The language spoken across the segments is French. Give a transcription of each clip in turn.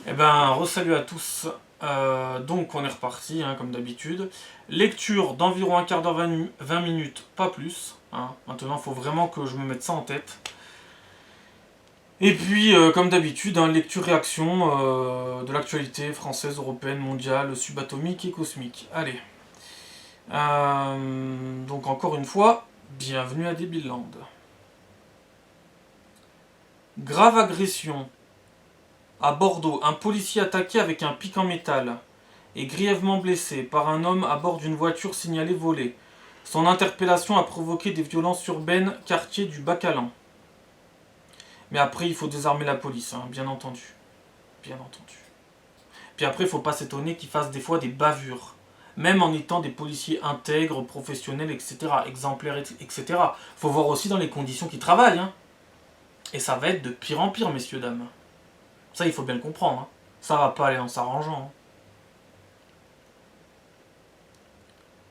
Eh ben, re-salut à tous. Donc, on est reparti, hein, comme d'habitude. Lecture d'environ un quart d'heure, 20 minutes, pas plus. Hein. Maintenant, il faut vraiment que je me mette ça en tête. Et puis, comme d'habitude, hein, lecture-réaction de l'actualité française, européenne, mondiale, subatomique et cosmique. Allez. Donc, encore une fois, bienvenue à Debilland. Grave agression. À Bordeaux, un policier attaqué avec un pic en métal est grièvement blessé par un homme à bord d'une voiture signalée volée. Son interpellation a provoqué des violences urbaines, quartier du Bacalan. Mais après, il faut désarmer la police, hein, bien entendu. Bien entendu. Puis après, il ne faut pas s'étonner qu'ils fassent des fois des bavures. Même en étant des policiers intègres, professionnels, etc., exemplaires, etc. Il faut voir aussi dans les conditions qu'ils travaillent. Hein. Et ça va être de pire en pire, messieurs, dames. Ça, il faut bien le comprendre. Hein. Ça va pas aller en s'arrangeant. Hein.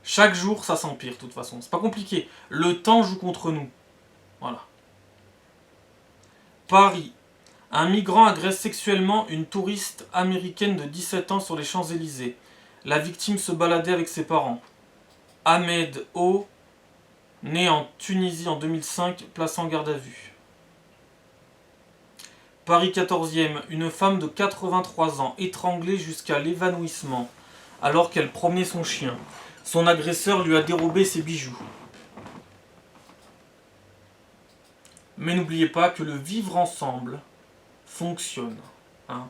Chaque jour, ça s'empire, de toute façon. C'est pas compliqué. Le temps joue contre nous. Voilà. Paris. Un migrant agresse sexuellement une touriste américaine de 17 ans sur les Champs-Élysées. La victime se baladait avec ses parents. Ahmed O, né en Tunisie en 2005, placé en garde à vue. Paris 14e. Une femme de 83 ans étranglée jusqu'à l'évanouissement alors qu'elle promenait son chien. Son agresseur lui a dérobé ses bijoux. Mais n'oubliez pas que le vivre ensemble fonctionne. Hein.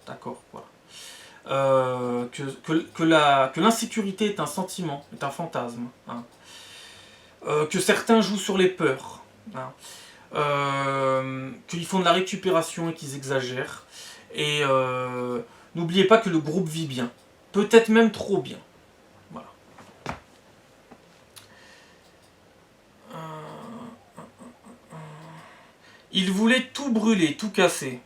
D'accord, voilà. Que l'insécurité est un sentiment, est un fantasme. Hein. Que certains jouent sur les peurs. Hein. Qu'ils font de la récupération et qu'ils exagèrent. Et n'oubliez pas que le groupe vit bien. Peut-être même trop bien. Voilà. Il voulait tout brûler, tout casser.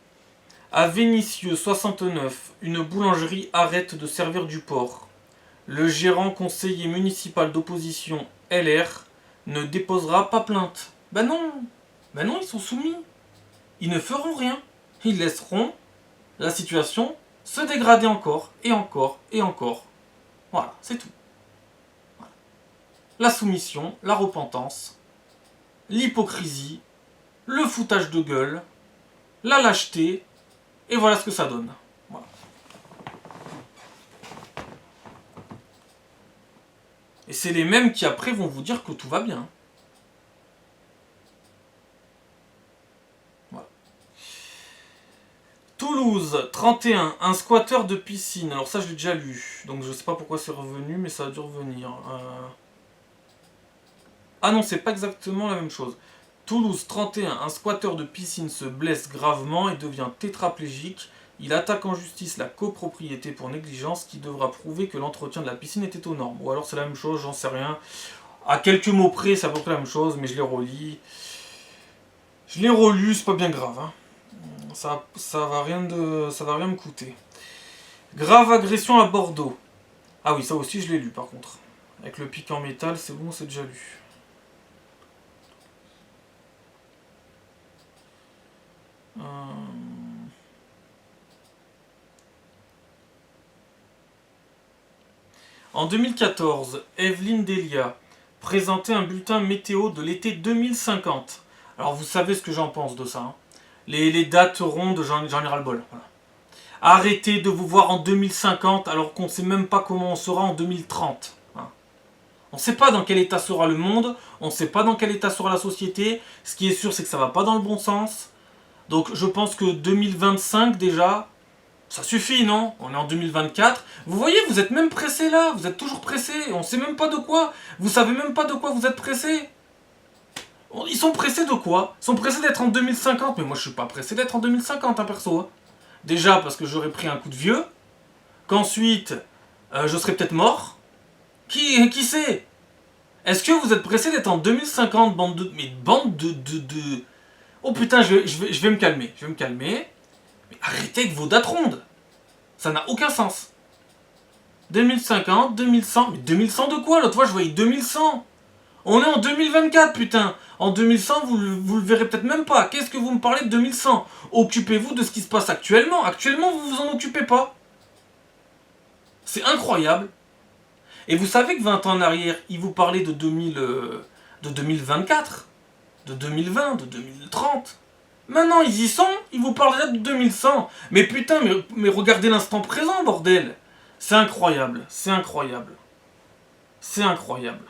À Vénissieux 69, une boulangerie arrête de servir du porc. Le gérant conseiller municipal d'opposition LR ne déposera pas plainte. Ben non, ils sont soumis. Ils ne feront rien. Ils laisseront la situation se dégrader encore, et encore, et encore. Voilà, c'est tout. Voilà. La soumission, la repentance, l'hypocrisie, le foutage de gueule, la lâcheté, et voilà ce que ça donne. Voilà. Et c'est les mêmes qui après vont vous dire que tout va bien. Voilà. Toulouse, 31, un squatteur de piscine. Alors ça je l'ai déjà lu, donc je sais pas pourquoi c'est revenu, mais ça a dû revenir. Ah non, c'est pas exactement la même chose. Toulouse, 31, un squatteur de piscine se blesse gravement et devient tétraplégique. Il attaque en justice la copropriété pour négligence qui devra prouver que l'entretien de la piscine était aux normes. Ou alors c'est la même chose, j'en sais rien. À quelques mots près, c'est à peu près la même chose, mais je les relis. Je l'ai relu, c'est pas bien grave. Hein. Ça va rien me coûter. Grave agression à Bordeaux. Ah oui, ça aussi je l'ai lu par contre. Avec le pic en métal, c'est bon, c'est déjà lu. En 2014, Evelyne Delia présentait un bulletin météo de l'été 2050. Alors vous savez ce que j'en pense de ça. Hein. Les dates rondes, j'en ai ras-le-bol. Voilà. Arrêtez de vous voir en 2050 alors qu'on ne sait même pas comment on sera en 2030. Hein. On ne sait pas dans quel état sera le monde, on ne sait pas dans quel état sera la société. Ce qui est sûr, c'est que ça va pas dans le bon sens. Donc je pense que 2025 déjà, ça suffit, non? On est en 2024. Vous voyez, vous êtes même pressé là. Vous êtes toujours pressé. On sait même pas de quoi. Vous savez même pas de quoi vous êtes pressé. Ils sont pressés de quoi? Ils sont pressés d'être en 2050. Mais moi, je suis pas pressé d'être en 2050, hein, perso. Déjà parce que j'aurais pris un coup de vieux. Qu'ensuite, je serais peut-être mort. Qui sait? Est-ce que vous êtes pressé d'être en 2050, bande de... Mais bande de... Oh putain, je vais me calmer. Je vais me calmer. Mais arrêtez avec vos dates rondes. Ça n'a aucun sens. 2050, 2100. Mais 2100 de quoi? L'autre fois, je voyais 2100. On est en 2024, putain. En 2100, vous le verrez peut-être même pas. Qu'est-ce que vous me parlez de 2100? Occupez-vous de ce qui se passe actuellement. Actuellement, vous vous en occupez pas. C'est incroyable. Et vous savez que 20 ans en arrière, ils vous parlaient de 2024, de 2020, de 2030. Maintenant, ils y sont, ils vous parlent déjà de 2100. Mais putain, mais regardez l'instant présent, bordel. C'est incroyable, c'est incroyable. C'est incroyable.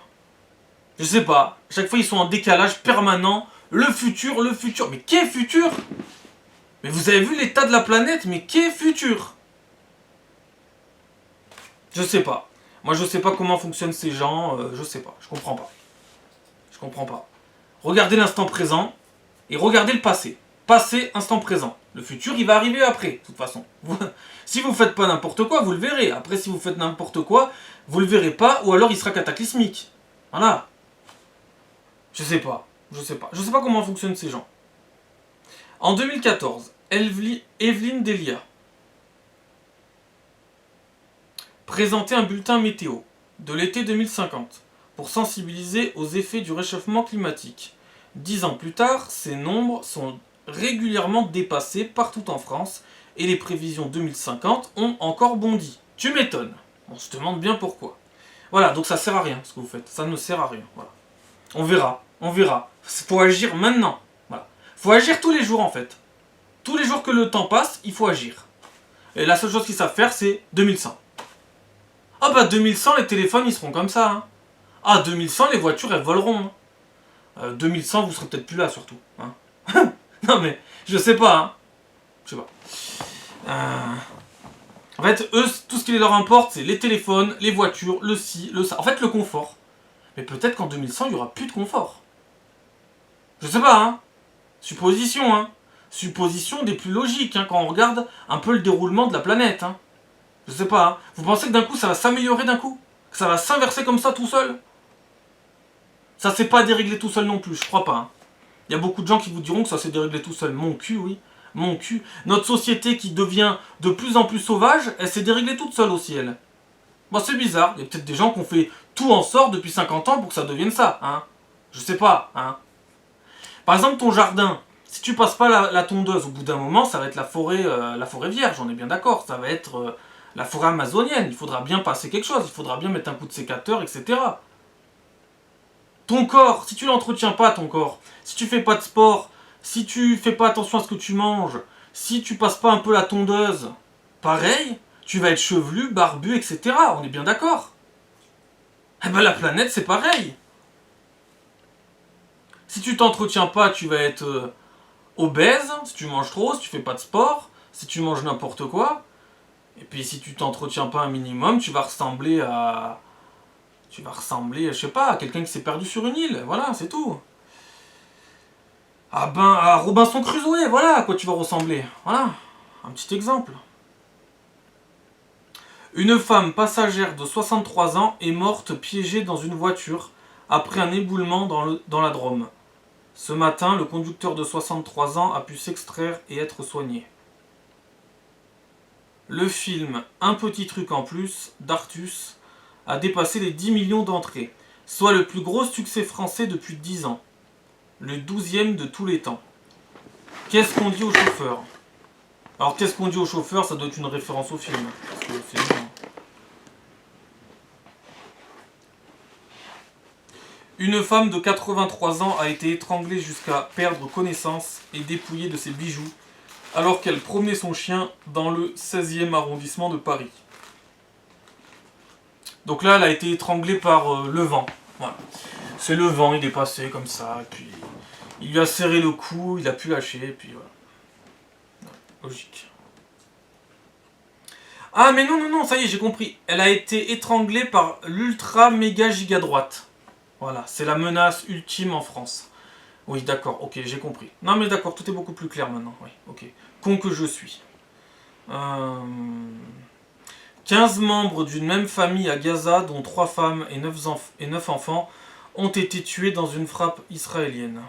Je sais pas, chaque fois ils sont en décalage permanent. Le futur, le futur. Mais qu'est futur? Mais vous avez vu l'état de la planète? Mais qu'est futur? Je sais pas. Moi je sais pas comment fonctionnent ces gens, je sais pas, je comprends pas. Je comprends pas. Regardez l'instant présent et regardez le passé. Passé, instant présent. Le futur, il va arriver après, de toute façon. Si vous faites pas n'importe quoi, vous le verrez. Après, si vous faites n'importe quoi, vous le verrez pas, ou alors il sera cataclysmique. Voilà. Je sais pas. Je sais pas. Je sais pas comment fonctionnent ces gens. En 2014, Evelyne Delia présentait un bulletin météo de l'été 2050 pour sensibiliser aux effets du réchauffement climatique. 10 ans plus tard, ces nombres sont régulièrement dépassés partout en France et les prévisions 2050 ont encore bondi. Tu m'étonnes. On se demande bien pourquoi. Voilà, donc ça sert à rien ce que vous faites. Ça ne sert à rien. Voilà. On verra. On verra. Faut agir maintenant. Voilà. Faut agir tous les jours en fait. Tous les jours que le temps passe, il faut agir. Et la seule chose qu'ils savent faire, c'est 2100. Ah bah 2100, les téléphones, ils seront comme ça. Hein. Ah, 2100, les voitures, elles voleront. Hein. 2100, vous serez peut-être plus là, surtout. Hein. Non mais, je sais pas. Hein. Je sais pas. En fait, eux, tout ce qui leur importe, c'est les téléphones, les voitures, le ci, le ça. En fait, le confort. Mais peut-être qu'en 2100, il n'y aura plus de confort. Je sais pas, hein. Supposition, hein. Supposition des plus logiques, hein, quand on regarde un peu le déroulement de la planète, hein. Je sais pas, hein. Vous pensez que d'un coup, ça va s'améliorer d'un coup? Que ça va s'inverser comme ça tout seul? Ça s'est pas déréglé tout seul non plus, je crois pas, hein. Il y a beaucoup de gens qui vous diront que ça s'est déréglé tout seul. Mon cul, oui. Mon cul. Notre société qui devient de plus en plus sauvage, elle s'est déréglée toute seule aussi, elle. Bon, c'est bizarre. Il y a peut-être des gens qui ont fait tout en sorte depuis 50 ans pour que ça devienne ça, hein. Je sais pas, hein. Par exemple, ton jardin, si tu passes pas la tondeuse, au bout d'un moment, ça va être la forêt vierge, on est bien d'accord. Ça va être la forêt amazonienne. Il faudra bien passer quelque chose, il faudra bien mettre un coup de sécateur, etc. Ton corps, si tu l'entretiens pas, ton corps, si tu fais pas de sport, si tu fais pas attention à ce que tu manges, si tu passes pas un peu la tondeuse, pareil, tu vas être chevelu, barbu, etc. On est bien d'accord. Eh ben la planète, c'est pareil. Si tu t'entretiens pas, tu vas être obèse, si tu manges trop, si tu fais pas de sport, si tu manges n'importe quoi. Et puis si tu t'entretiens pas un minimum, tu vas ressembler à... je sais pas, à quelqu'un qui s'est perdu sur une île. Voilà, c'est tout. Ah ben, à Robinson Crusoe, voilà à quoi tu vas ressembler. Voilà, un petit exemple. Une femme passagère de 63 ans est morte piégée dans une voiture après un éboulement dans la Drôme. Ce matin, le conducteur de 63 ans a pu s'extraire et être soigné. Le film Un petit truc en plus d'Artus a dépassé les 10 millions d'entrées, soit le plus gros succès français depuis 10 ans. Le 12e de tous les temps. Qu'est-ce qu'on dit au chauffeur? Alors qu'est-ce qu'on dit au chauffeur? Ça doit être une référence au film. Parce que c'est bien. Une femme de 83 ans a été étranglée jusqu'à perdre connaissance et dépouillée de ses bijoux alors qu'elle promenait son chien dans le 16e arrondissement de Paris. Donc là, elle a été étranglée par le vent. Voilà. C'est le vent, il est passé comme ça, et puis il lui a serré le cou, il a pu lâcher, et puis voilà. Logique. Ah mais non, non, non, ça y est, j'ai compris. Elle a été étranglée par l'ultra méga giga droite. Voilà, c'est la menace ultime en France. Oui, d'accord, ok, j'ai compris. Non mais d'accord, tout est beaucoup plus clair maintenant. Oui, ok. Con que je suis. 15 membres d'une même famille à Gaza, dont 3 femmes et 9 enfants, ont été tués dans une frappe israélienne.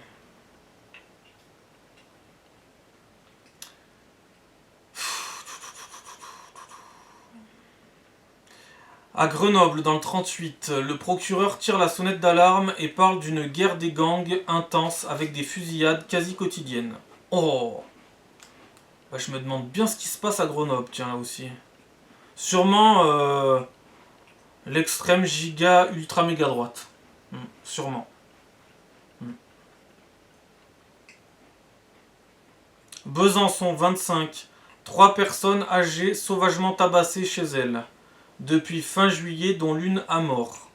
À Grenoble, dans le 38, le procureur tire la sonnette d'alarme et parle d'une guerre des gangs intense avec des fusillades quasi quotidiennes. Oh, bah, je me demande bien ce qui se passe à Grenoble, tiens, là aussi. Sûrement l'extrême giga ultra méga droite. Sûrement. Besançon 25. 3 personnes âgées sauvagement tabassées chez elles. Depuis fin juillet, dont l'une à mort.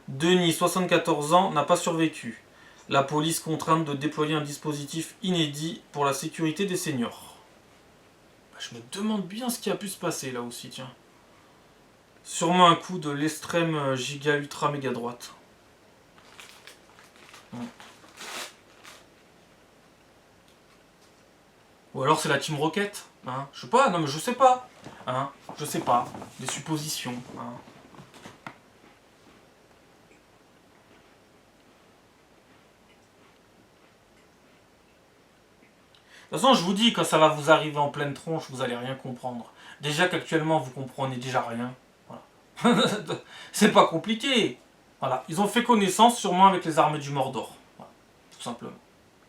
Denis, 74 ans, n'a pas survécu. La police contrainte de déployer un dispositif inédit pour la sécurité des seniors. Je me demande bien ce qui a pu se passer là aussi, tiens. Sûrement un coup de l'extrême giga ultra méga droite. Ou alors c'est la Team Rocket, hein. Je sais pas, non mais je sais pas. Hein. Je sais pas. Des suppositions. Hein. De toute façon, je vous dis, quand ça va vous arriver en pleine tronche, vous allez rien comprendre. Déjà qu'actuellement, vous comprenez déjà rien. Voilà. C'est pas compliqué. Voilà. Ils ont fait connaissance sûrement avec les armées du Mordor. Voilà. Tout simplement.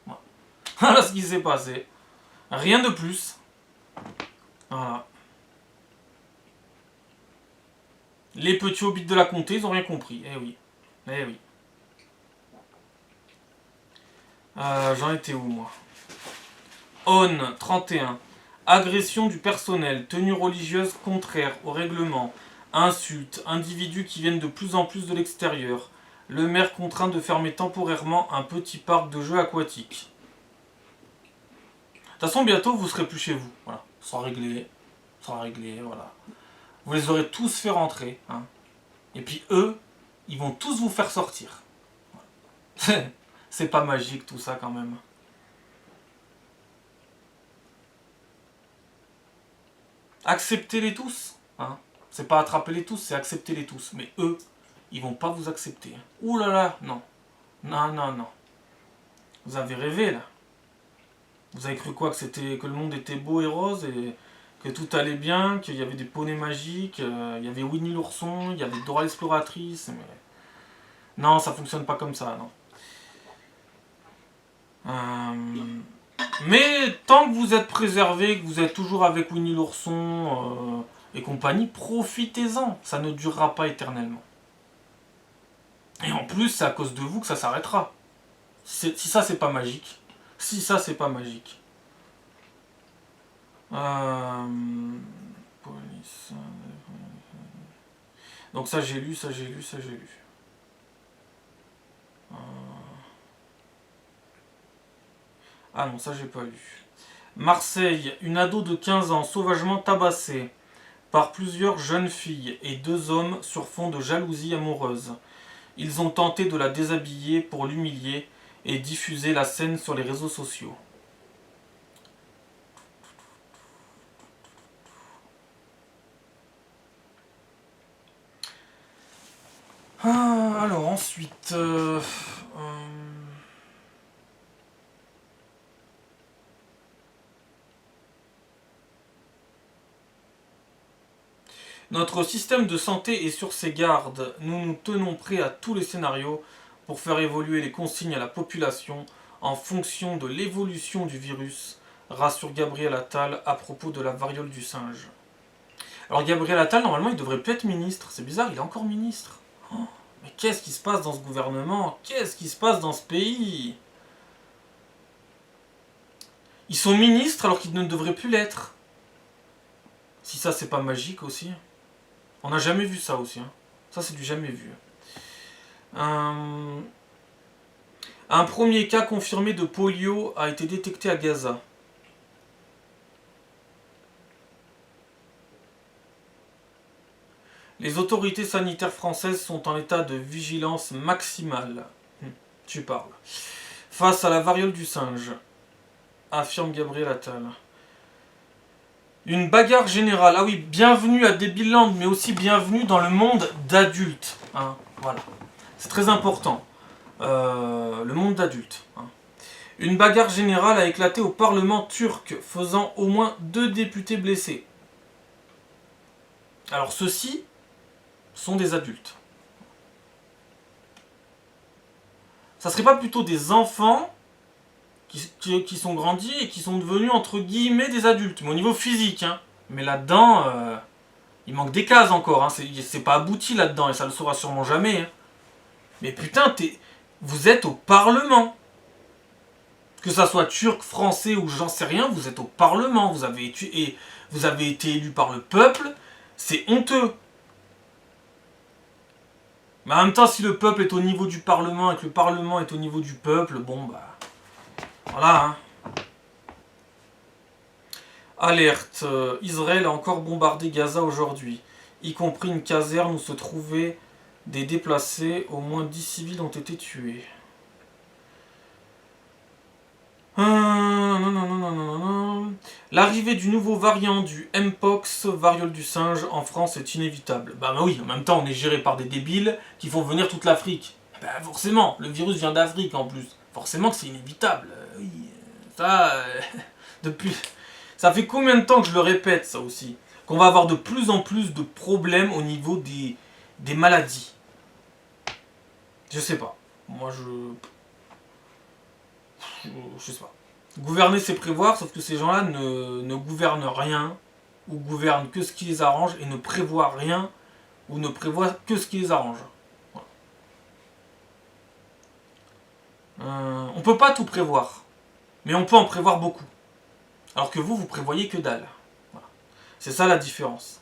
Voilà. Voilà ce qui s'est passé. Rien de plus. Voilà. Les petits hobbits de la comté, ils ont rien compris. Eh oui. Eh oui. J'en étais où, moi? On 31. Agression du personnel, tenue religieuse contraire au règlement, insultes, individus qui viennent de plus en plus de l'extérieur. Le maire contraint de fermer temporairement un petit parc de jeux aquatiques. De toute façon, bientôt, vous serez plus chez vous. Voilà. Ça sera réglé. Ça sera réglé, voilà. Vous les aurez tous fait rentrer. Hein. Et puis eux, ils vont tous vous faire sortir. Voilà. C'est pas magique tout ça quand même. Acceptez-les tous. Hein. C'est pas attraper-les tous, c'est accepter-les tous. Mais eux, ils vont pas vous accepter. Ouh là là, non. Non, non, non. Vous avez rêvé là. Vous avez cru quoi, que le monde était beau et rose et que tout allait bien, qu'il y avait des poneys magiques, il y avait Winnie l'ourson, il y avait Dora l'exploratrice, mais... Non, ça fonctionne pas comme ça, non. Mais tant que vous êtes préservé, que vous êtes toujours avec Winnie l'ourson et compagnie, profitez-en, ça ne durera pas éternellement. Et en plus, c'est à cause de vous que ça s'arrêtera. Si ça, c'est pas magique. Si ça, c'est pas magique. Police. Donc ça, j'ai lu, ça, j'ai lu, ça, j'ai lu. Ah non, ça, j'ai pas lu. Marseille, une ado de 15 ans sauvagement tabassée par plusieurs jeunes filles et 2 hommes sur fond de jalousie amoureuse. Ils ont tenté de la déshabiller pour l'humilier et diffuser la scène sur les réseaux sociaux. Alors ensuite... Notre système de santé est sur ses gardes. Nous nous tenons prêts à tous les scénarios pour faire évoluer les consignes à la population en fonction de l'évolution du virus, rassure Gabriel Attal à propos de la variole du singe. Alors Gabriel Attal, normalement, il devrait plus être ministre. C'est bizarre, il est encore ministre. Oh, mais qu'est-ce qui se passe dans ce gouvernement? Qu'est-ce qui se passe dans ce pays? Ils sont ministres alors qu'ils ne devraient plus l'être. Si ça, c'est pas magique aussi. On n'a jamais vu ça aussi. Hein. Ça, c'est du jamais vu. Un premier cas confirmé de polio a été détecté à Gaza. Les autorités sanitaires françaises sont en état de vigilance maximale. Tu parles. Face à la variole du singe, affirme Gabriel Attal. Une bagarre générale. Ah oui, bienvenue à Debilland, mais aussi bienvenue dans le monde d'adultes. Hein, voilà. C'est très important. Le monde d'adultes. Hein. Une bagarre générale a éclaté au Parlement turc, faisant au moins 2 députés blessés. Alors ceci sont des adultes. Ça serait pas plutôt des enfants qui sont grandis et qui sont devenus entre guillemets des adultes, mais au niveau physique, hein. Mais là-dedans, il manque des cases encore, hein. C'est pas abouti là-dedans et ça le sera sûrement jamais, hein. Mais putain, vous êtes au Parlement. Que ça soit turc, français ou j'en sais rien, vous êtes au Parlement, vous avez été élu par le peuple, c'est honteux. Mais en même temps, si le peuple est au niveau du Parlement et que le Parlement est au niveau du peuple, bon bah... Voilà, hein. Alerte, Israël a encore bombardé Gaza aujourd'hui, y compris une caserne où se trouvaient des déplacés, au moins 10 civils ont été tués. L'arrivée du nouveau variant du Mpox, variole du singe, en France est inévitable. Bah oui, en même temps, on est géré par des débiles qui font venir toute l'Afrique. Bah forcément, le virus vient d'Afrique en plus. Forcément que c'est inévitable. Oui, ça, depuis... Ça fait combien de temps que je le répète, ça aussi? Qu'on va avoir de plus en plus de problèmes au niveau des maladies. Je sais pas. Moi, je sais pas. Gouverner, c'est prévoir, sauf que ces gens-là ne gouvernent rien, ou gouvernent que ce qui les arrange, et ne prévoient rien, ou ne prévoient que ce qui les arrange. Voilà. On peut pas tout prévoir, mais on peut en prévoir beaucoup. Alors que vous prévoyez que dalle. Voilà. C'est ça la différence.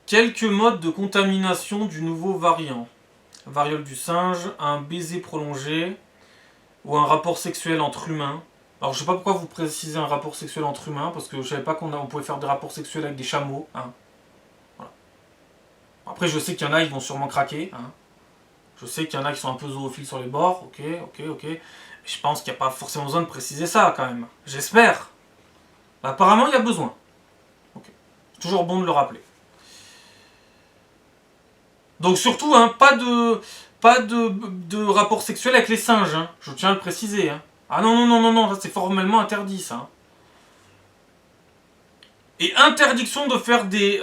Quelques modes de contamination du nouveau variant. Variole du singe, un baiser prolongé ou un rapport sexuel entre humains. Alors je sais pas pourquoi vous précisez un rapport sexuel entre humains, parce que je savais pas qu'on pouvait faire des rapports sexuels avec des chameaux. Hein. Voilà. Après je sais qu'il y en a, ils vont sûrement craquer. Hein. Je sais qu'il y en a qui sont un peu zoophiles sur les bords, ok. Mais je pense qu'il n'y a pas forcément besoin de préciser ça quand même. J'espère. Bah, apparemment il y a besoin. Okay. C'est toujours bon de le rappeler. Donc surtout, hein, pas de rapport sexuel avec les singes, hein. Je tiens à le préciser. Hein. Ah non, ça c'est formellement interdit ça. Hein. Et interdiction de faire des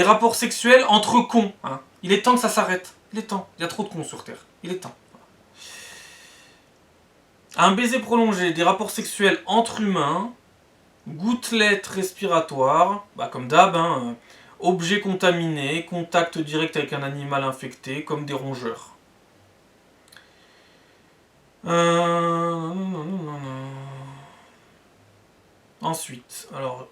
rapports sexuels entre cons. Hein. Il est temps que ça s'arrête. Il est temps. Il y a trop de cons sur Terre. Il est temps. Un baiser prolongé, des rapports sexuels entre humains, gouttelettes respiratoires, bah comme d'hab, hein, objets contaminés, contact direct avec un animal infecté, comme des rongeurs. Ensuite, alors...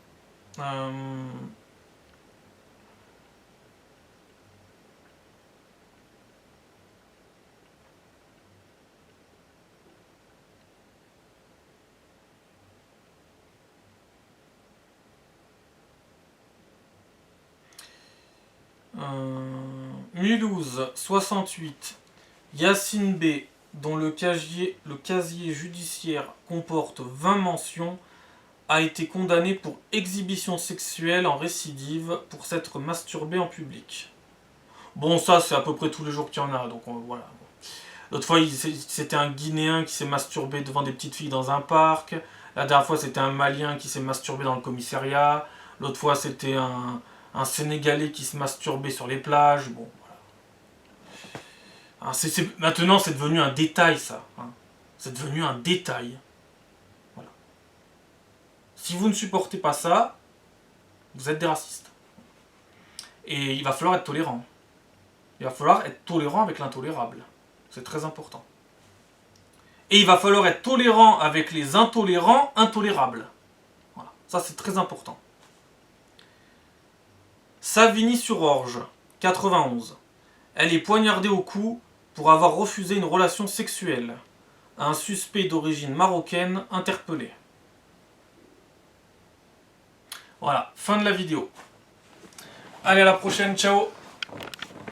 Mulhouse, 68. Yacine B, dont le casier judiciaire comporte 20 mentions, a été condamné pour exhibition sexuelle en récidive pour s'être masturbé en public. Bon, ça, c'est à peu près tous les jours qu'il y en a, donc voilà. L'autre fois, c'était un Guinéen qui s'est masturbé devant des petites filles dans un parc. La dernière fois, c'était un Malien qui s'est masturbé dans le commissariat. L'autre fois, c'était un Sénégalais qui se masturbait sur les plages. Bon, voilà. Alors, maintenant, c'est devenu un détail, ça. Hein. C'est devenu un détail. Voilà. Si vous ne supportez pas ça, vous êtes des racistes. Et il va falloir être tolérant. Il va falloir être tolérant avec l'intolérable. C'est très important. Et il va falloir être tolérant avec les intolérants intolérables. Voilà. Ça, c'est très important. Savigny-sur-Orge, 91. Elle est poignardée au cou pour avoir refusé une relation sexuelle. Un suspect d'origine marocaine interpellé. Voilà, fin de la vidéo. Allez, à la prochaine, ciao.